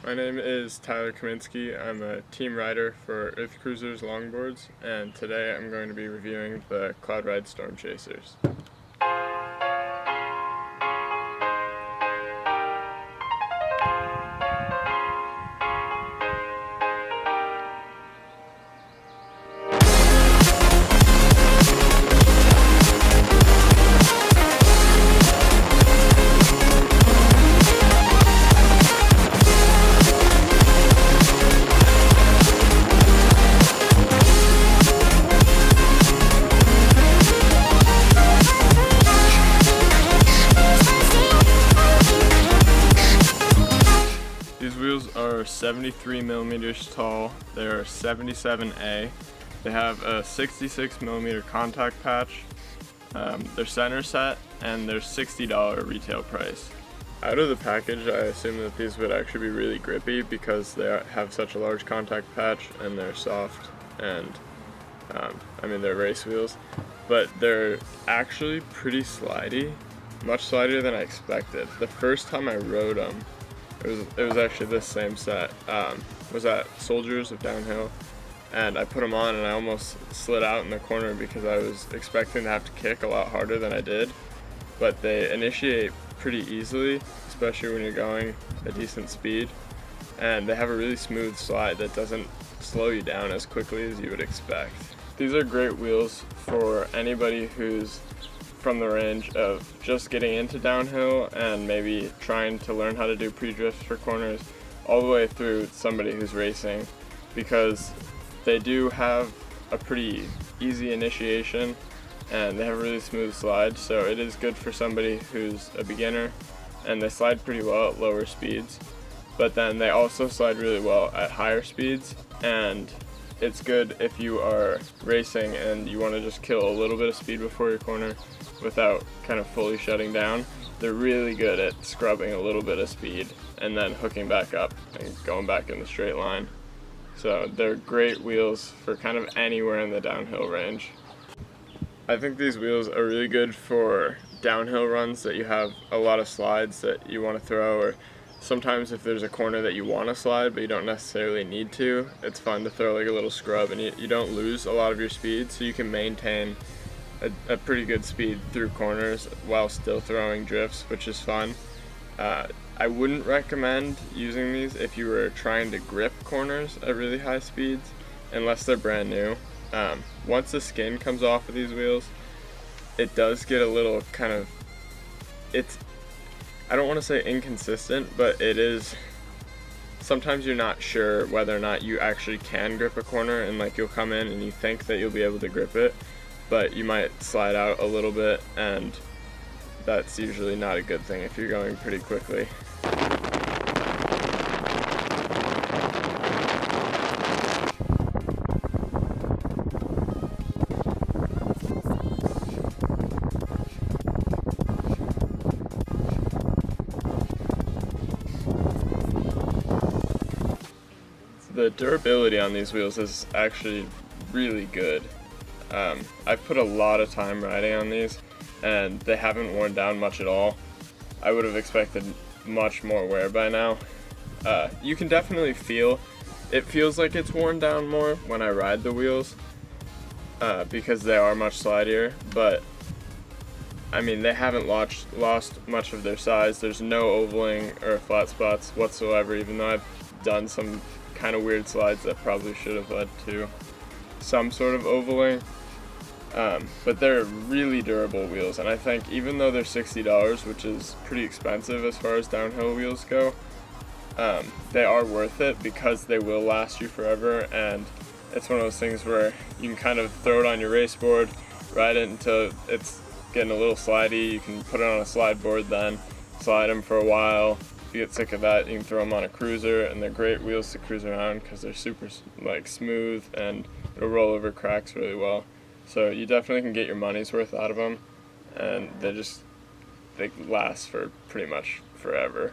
My name is Tyler Kaminski. I'm a team rider for Earth Cruisers Longboards, and today I'm going to be reviewing the Cloud Ride Stormchasers. These wheels are 73 millimeters tall. They are 77A. They have a 66 millimeter contact patch. They're center set, and they're $60 retail price. Out of the package, I assume that these would actually be really grippy because they have such a large contact patch and they're soft, and they're race wheels, but they're actually pretty slidey, much slidier than I expected. The first time I rode them, it was actually this same set, was at Soldiers of Downhill, and I put them on and I almost slid out in the corner because I was expecting to have to kick a lot harder than I did, but they initiate pretty easily, especially when you're going a decent speed, and they have a really smooth slide that doesn't slow you down as quickly as you would expect. These are great wheels for anybody who's from the range of just getting into downhill and maybe trying to learn how to do pre-drifts for corners, all the way through somebody who's racing, because they do have a pretty easy initiation and they have a really smooth slide, so it is good for somebody who's a beginner, and they slide pretty well at lower speeds, but then they also slide really well at higher speeds, and it's good if you are racing and you want to just kill a little bit of speed before your corner without kind of fully shutting down. They're really good at scrubbing a little bit of speed and then hooking back up and going back in the straight line. So they're great wheels for kind of anywhere in the downhill range. I think these wheels are really good for downhill runs that you have a lot of slides that you want to throw, or sometimes if there's a corner that you want to slide but you don't necessarily need to, it's fun to throw like a little scrub, and you don't lose a lot of your speed, so you can maintain a pretty good speed through corners while still throwing drifts, which is fun. I wouldn't recommend using these if you were trying to grip corners at really high speeds, unless they're brand new. Once the skin comes off of these wheels, it does get a little kind of, I don't want to say inconsistent, but it is, sometimes you're not sure whether or not you actually can grip a corner, and like you'll come in and you think that you'll be able to grip it, but you might slide out a little bit, and that's usually not a good thing if you're going pretty quickly. The durability on these wheels is actually really good. I've put a lot of time riding on these, and they haven't worn down much at all. I would have expected much more wear by now. You can definitely feel, it feels like it's worn down more when I ride the wheels, because they are much slidier, but I mean, they haven't lost much of their size. There's no ovaling or flat spots whatsoever, even though I've done some kind of weird slides that probably should have led to some sort of ovaling. But they're really durable wheels, and I think even though they're $60, which is pretty expensive as far as downhill wheels go, they are worth it because they will last you forever, and it's one of those things where you can kind of throw it on your race board, ride it until it's getting a little slidey. You can put it on a slide board, then slide them for a while. If you get sick of that, you can throw them on a cruiser, and they're great wheels to cruise around because they're super smooth, and it'll roll over cracks really well. So you definitely can get your money's worth out of them, and they last for pretty much forever.